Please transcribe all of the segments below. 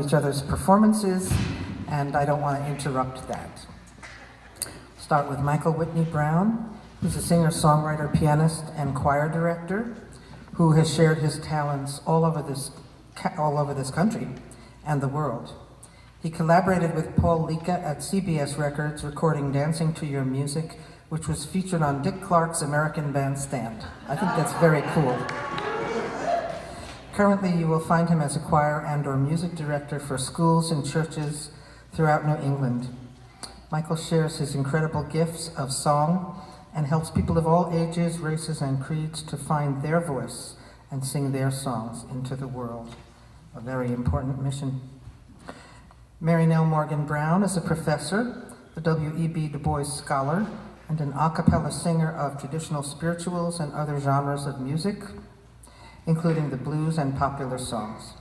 each other's performances, and I don't want to interrupt that. Start with Michael Whitney Brown, who's a singer, songwriter, pianist, and choir director, who has shared his talents all over this country and the world. He collaborated with Paul Lika at CBS Records, recording Dancing to Your Music, which was featured on Dick Clark's American Bandstand. I think that's very cool. Currently, you will find him as a choir and/or music director for schools and churches throughout New England. Michael shares his incredible gifts of song and helps people of all ages, races, and creeds to find their voice and sing their songs into the world. A very important mission. Mary Nell Morgan Brown is a professor, a W.E.B. Du Bois scholar, and an a cappella singer of traditional spirituals and other genres of music, including the blues and popular songs.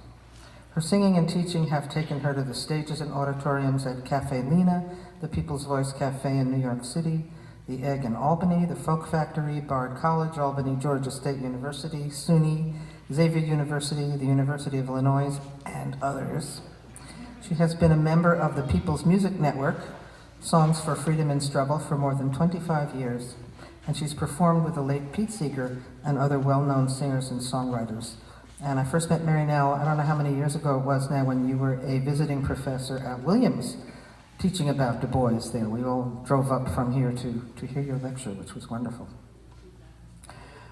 Her singing and teaching have taken her to the stages and auditoriums at Cafe Lena, the People's Voice Cafe in New York City, the Egg in Albany, the Folk Factory, Bard College, Albany, Georgia State University, SUNY, Xavier University, the University of Illinois, and others. She has been a member of the People's Music Network, Songs for Freedom and Struggle, for more than 25 years, and she's performed with the late Pete Seeger and other well-known singers and songwriters. And I first met Mary Nell, I don't know how many years ago it was now, when you were a visiting professor at Williams, teaching about Du Bois there. We all drove up from here to hear your lecture, which was wonderful.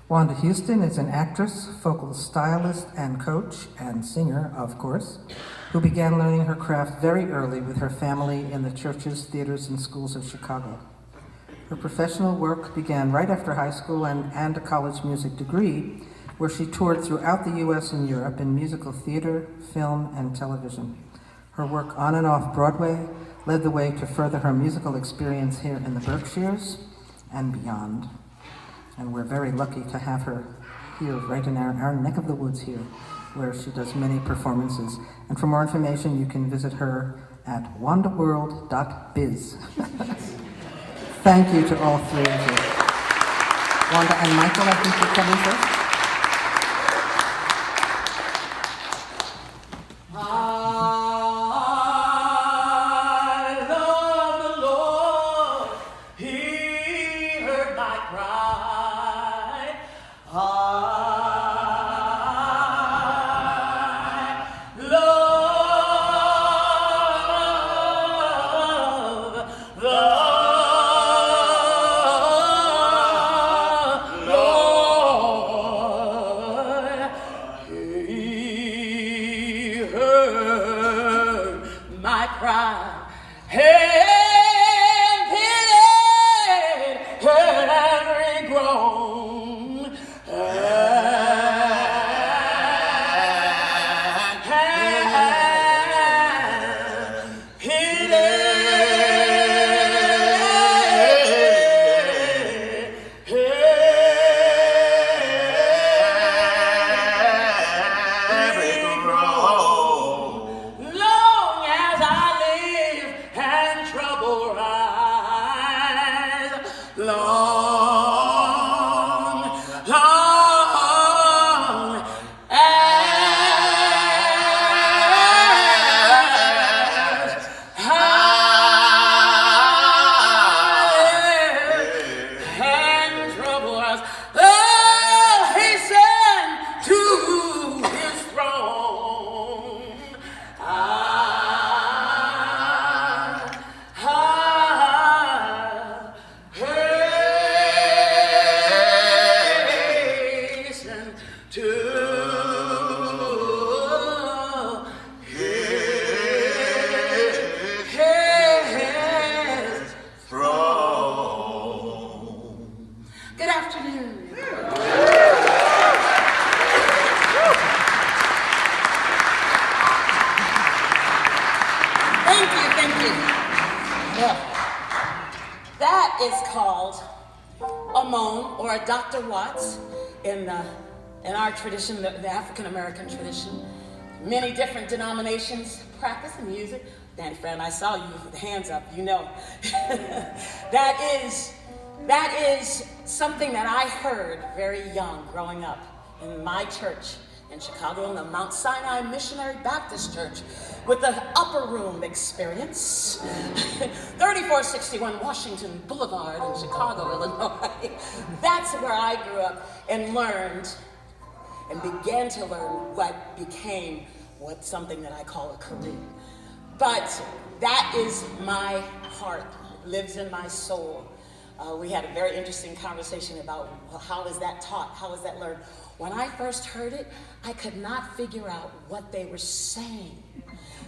Wanda Houston is an actress, vocal stylist, and coach, and singer, of course, who began learning her craft very early with her family in the churches, theaters, and schools of Chicago. Her professional work began right after high school and a college music degree, where she toured throughout the U.S. and Europe in musical theater, film, and television. Her work on and off Broadway led the way to further her musical experience here in the Berkshires and beyond. And we're very lucky to have her here, right in our neck of the woods here, where she does many performances. And for more information, you can visit her at wandaworld.biz. Thank you to all three of you. Wanda and Michael, I think you're coming first. Tradition, the African American tradition. Many different denominations practice music. Danny Fran, I saw you with the hands up, you know. That is something that I heard very young growing up in my church in Chicago in the Mount Sinai Missionary Baptist Church with the upper room experience. 3461 Washington Boulevard in Chicago, Illinois. That's where I grew up and learned and began to learn what became something that I call a career. But that is my heart, it lives in my soul. We had a very interesting conversation about, well, how is that taught? How is that learned? When I first heard it, I could not figure out what they were saying.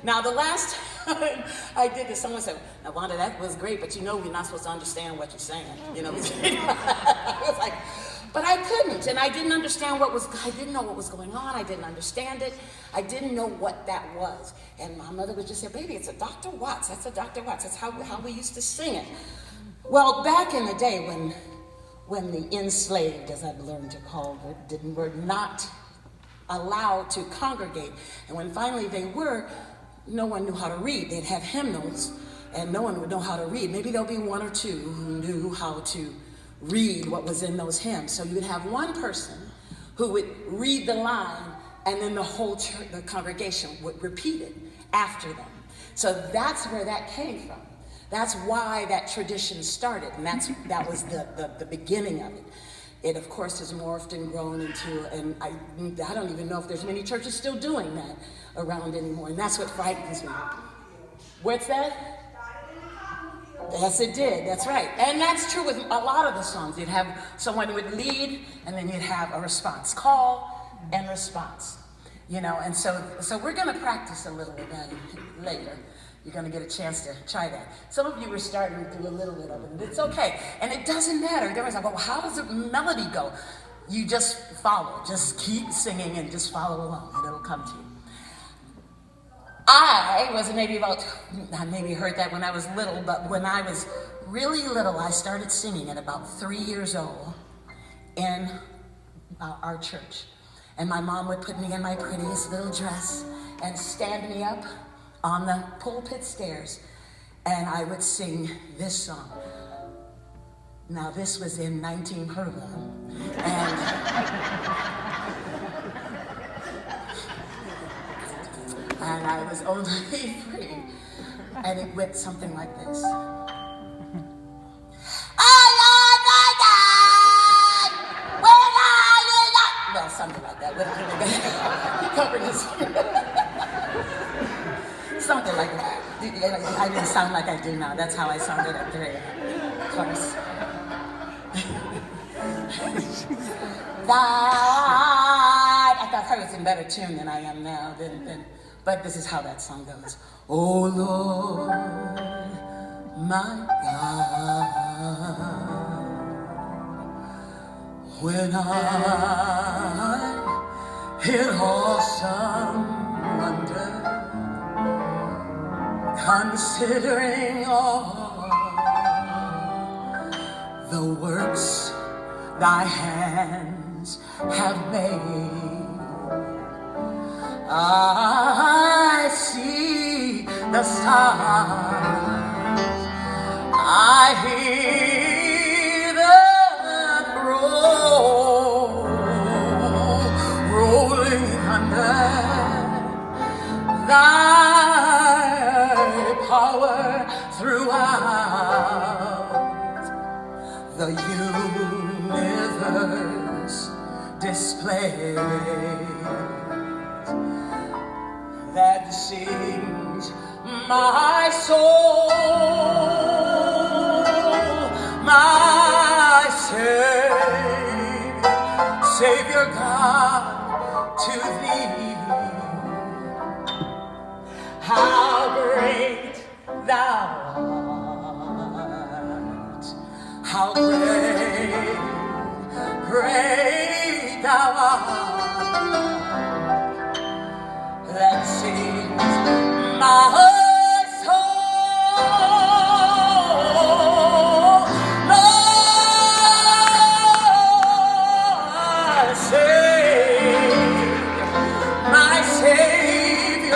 Now, the last time I did this, someone said, now, Wanda, that was great, but you know we're not supposed to understand what you're saying. You know, I was like, but I couldn't, and I didn't understand I didn't know what was going on. I didn't understand it. I didn't know what that was. And my mother would just say, baby, it's a Dr. Watts. That's a Dr. Watts. That's how we used to sing it. Well, back in the day when the enslaved, as I've learned to call it, were not allowed to congregate, and when finally they were, no one knew how to read. They'd have hymnals, and no one would know how to read. Maybe there'll be one or two who knew how to read what was in those hymns. So you'd have one person who would read the line, and then the whole church, the congregation would repeat it after them. So that's where that came from. That's why that tradition started, and that was the beginning of it. It, of course, has morphed and grown into, and I don't even know if there's many churches still doing that around anymore, and that's what frightens me. What's that? Yes, it did. That's right. And that's true with a lot of the songs. You'd have someone who would lead, and then you'd have a response, call and response. You know, and so we're going to practice a little of that later. You're going to get a chance to try that. Some of you are starting to do a little bit of it, and it's okay. And it doesn't matter. Everyone's like, well, how does the melody go? You just follow. Just keep singing and just follow along, and it'll come to you. I was I maybe heard that when I was little, but when I was really little, I started singing at about 3 years old in our church. And my mom would put me in my prettiest little dress and stand me up on the pulpit stairs, and I would sing this song. Now, this was in 1901, and I was only 3, and it went something like this. Well, something like that. He covered his... Something like that. I didn't sound like I do now. That's how I sounded at 3. Of course. I thought I was in better tune than I am now. But this is how that song goes. Oh Lord, my God, when I in awesome wonder, considering all the works thy hands have made, I see the stars, I hear the rolling thunder, thy power throughout the universe displays, that sings my soul, my Savior God, to thee. How great thou art, how great thou art, that sings my soul, my Savior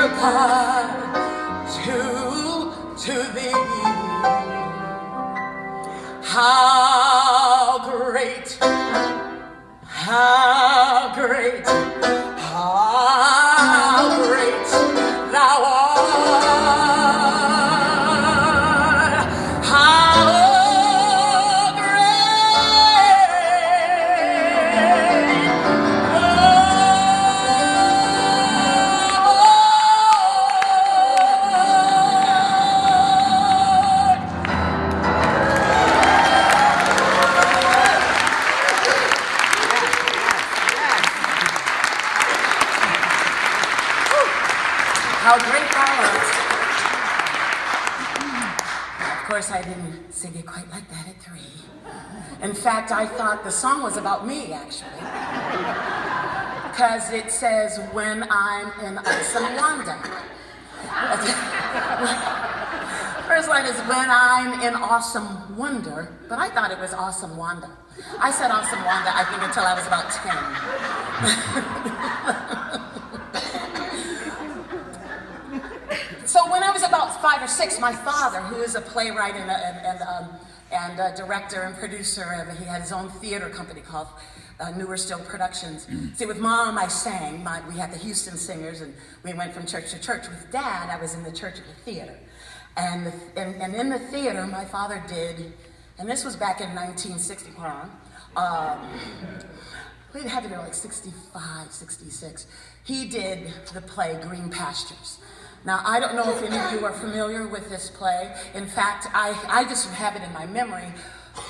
God, to thee. How great, how Of course, I didn't sing it quite like that at 3. In fact, I thought the song was about me, actually. Because it says, when I'm in awesome wonder. First line is, when I'm in awesome wonder, but I thought it was awesome wonder. I said awesome wonder, I think, until I was about 10. So when I was about 5 or 6, my father, who is a playwright and a director and producer, he had his own theater company called Newer Still Productions. See, with Mom, I sang. We had the Houston Singers, and we went from church to church. With Dad, I was in the church at the theater. And in the theater, my father did, and this was back in 1961, it had to be like 65, 66. He did the play Green Pastures. Now, I don't know if any of you are familiar with this play. In fact, I just have it in my memory.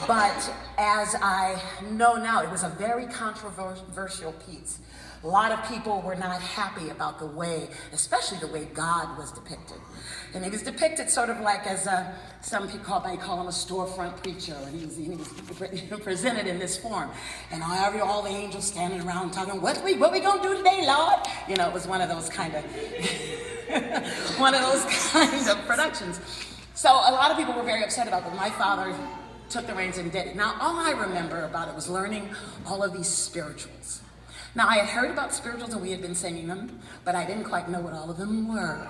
But as I know now, it was a very controversial piece. A lot of people were not happy about the way, especially the way God was depicted. And he was depicted sort of like as some people might call him a storefront preacher, and he was presented in this form. And all the angels standing around talking, what we gonna do today, Lord? You know, it was one of those kind of productions. So a lot of people were very upset about it. My father took the reins and did it. Now, all I remember about it was learning all of these spirituals. Now, I had heard about spirituals and we had been singing them, but I didn't quite know what all of them were.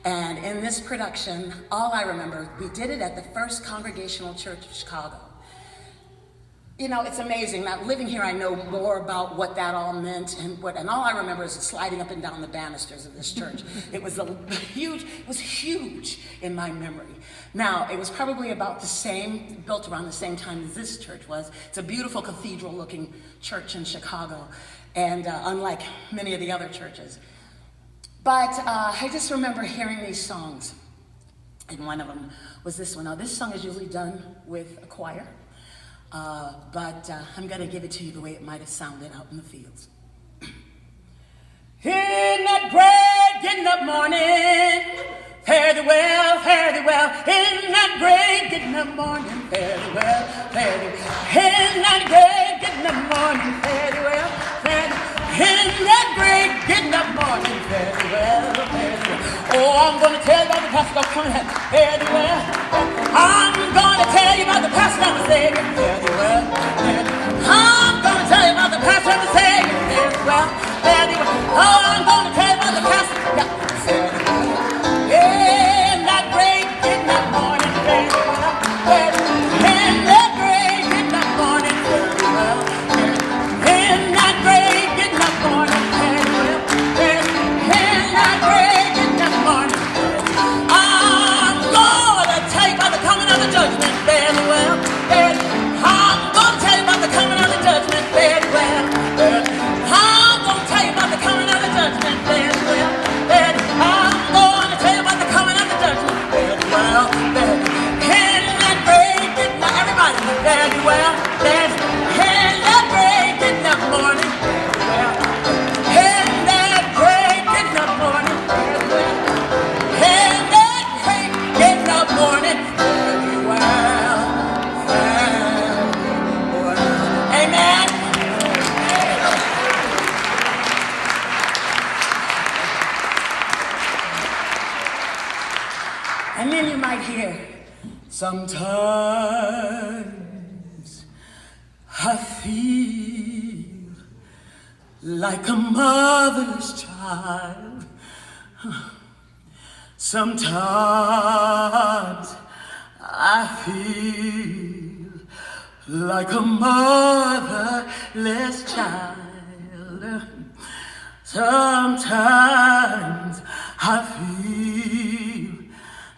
And in this production, all I remember, we did it at the First Congregational Church of Chicago. You know, it's amazing. Now, living here, I know more about what that all meant, and all I remember is sliding up and down the banisters of this church. It was huge in my memory. Now, it was probably about built around the same time as this church was. It's a beautiful cathedral-looking church in Chicago, and unlike many of the other churches. But I just remember hearing these songs, and one of them was this one. Now, this song is usually done with a choir. But I'm going to give it to you the way it might have sounded out in the fields. In that great getting up morning, fare thee well, fare thee well. In that great getting up morning, fare thee well, fare thee well. In that great getting up morning, fare thee well, fare thee well. In that great getting up morning, fare thee well, fare thee well. Oh, I'm going to tell you about the pastor coming out, fare thee well. I'm going to tell you about the pastor and the Savior, fare thee well, fare thee well. I'm going to tell you about the pastor and the Savior, fare thee well, fare thee well. Oh, I'm going to tell you about the pastor, fare thee well. In that great getting up morning, fare thee well, fare thee well. In that great getting up morning, fare thee well, fare thee well. In that great getting up morning, fare thee well, fare thee well. In that great getting up morning, fare thee well. I'm going to tell you about the coming of the judgment, fare thee well, fare thee well. I'm going to tell you about the coming of the judgment, fare thee well, fare thee well. I'm going to tell you about the coming of the judgment, fare thee well, fare thee well. I'm going to tell you about the coming of the judgment, fare thee well, fare thee well. In that great getting up, everybody, fare thee well, fare thee well. In that great getting up morning, fare thee well. In that great getting up morning, fare thee well. In that great getting up morning, fare thee well, fare thee well. Amen. And then you might hear, sometimes I feel like a motherless child. Sometimes I feel like a motherless child. Sometimes I feel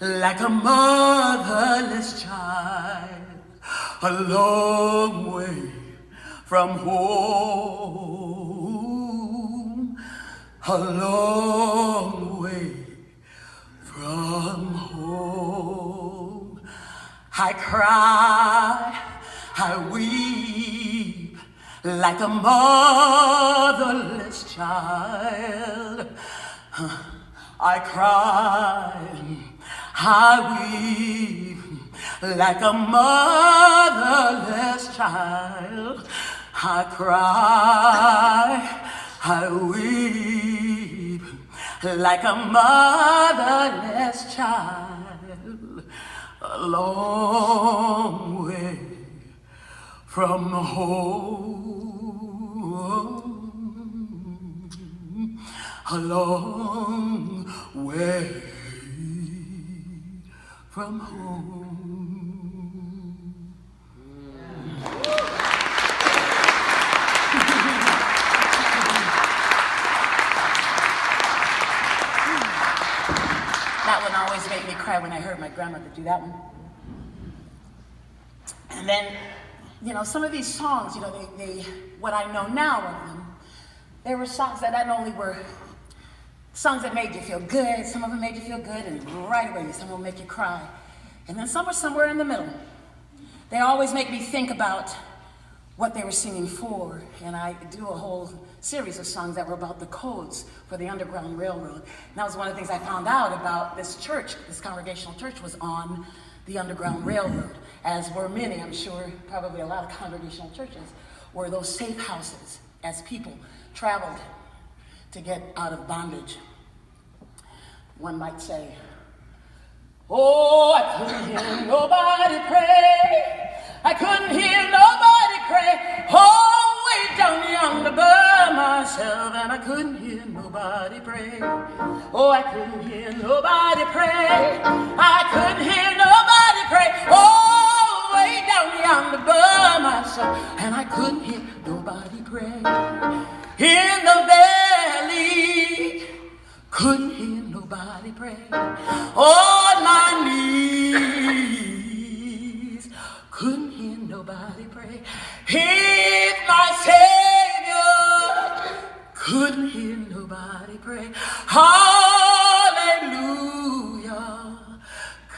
like a motherless child, a long way from home, a long way from home. I cry, I weep like a motherless child. I cry, I weep like a motherless child. I cry, I weep like a motherless child. A long way from home, a long way from home. That one always made me cry when I heard my grandmother do that one. And then, some of these songs, they what I know now of them, they were songs that not only were songs that made you feel good, some of them made you feel good and right away, some will make you cry. And then some were somewhere in the middle. They always make me think about what they were singing for. And I do a whole series of songs that were about the codes for the Underground Railroad. And that was one of the things I found out about this church. This Congregational church was on the Underground Railroad, as were many, I'm sure, probably a lot of Congregational churches, were those safe houses as people traveled to get out of bondage. One might say, oh, I couldn't hear nobody pray. I couldn't hear nobody pray. Oh, way down yonder by myself, and I couldn't hear nobody pray. Oh, I couldn't hear nobody pray. I couldn't hear nobody pray. Oh, way down yonder by myself, and I couldn't hear nobody pray. In the valley, couldn't hear nobody pray. On my knees, couldn't hear nobody pray. If my Savior couldn't hear nobody pray. Hallelujah,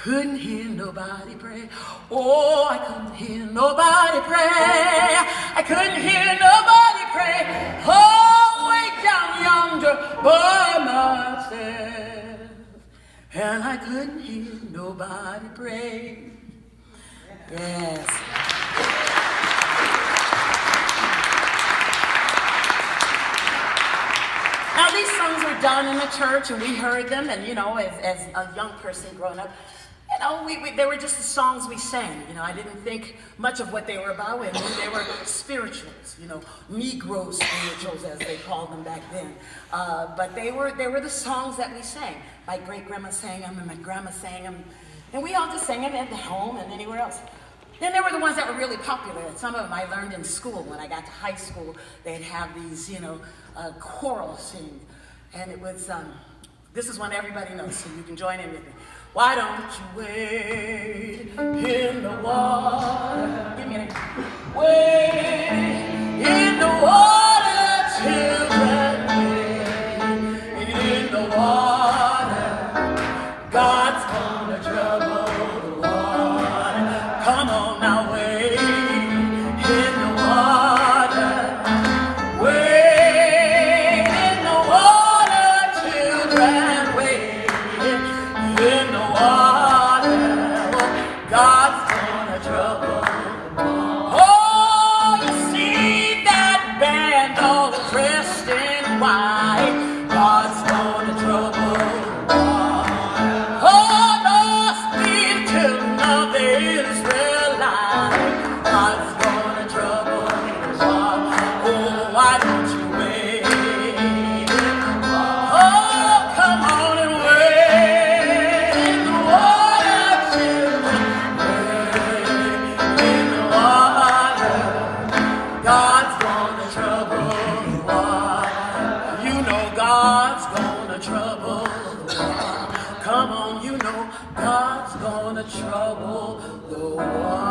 couldn't hear nobody pray. Oh, I couldn't hear nobody pray. I couldn't hear nobody pray. Oh, way down yonder by myself, and I couldn't hear nobody pray. Yes. Now these songs were done in the church, and we heard them, and as a young person growing up, they were just the songs we sang. I didn't think much of what they were about. I knew they were spirituals, Negro spirituals as they called them back then. But they were the songs that we sang. My great grandma sang them, and my grandma sang them, and we all just sang them at the home and anywhere else. Then there were the ones that were really popular. Some of them I learned in school. When I got to high school, they'd have these, choral sing, and it was. This is one everybody knows, so you can join in with me. Why don't you wait in the water? Give me a name. Wait in the water, children. Wait in the water. God's gonna trouble the water. Come on now, wait in the water. Wait in the water, children. Wait in the water. God's gonna trouble. Oh, you see that band all dressed in white. God's gonna trouble the water. Oh, lost the children of the Israelite. God's gonna trouble the water. Oh, why don't you wait in the water? Oh, come on and wait in the water, children. Wait in the water. God's gonna trouble the water. God's gonna trouble the water. Come on, God's gonna trouble the water.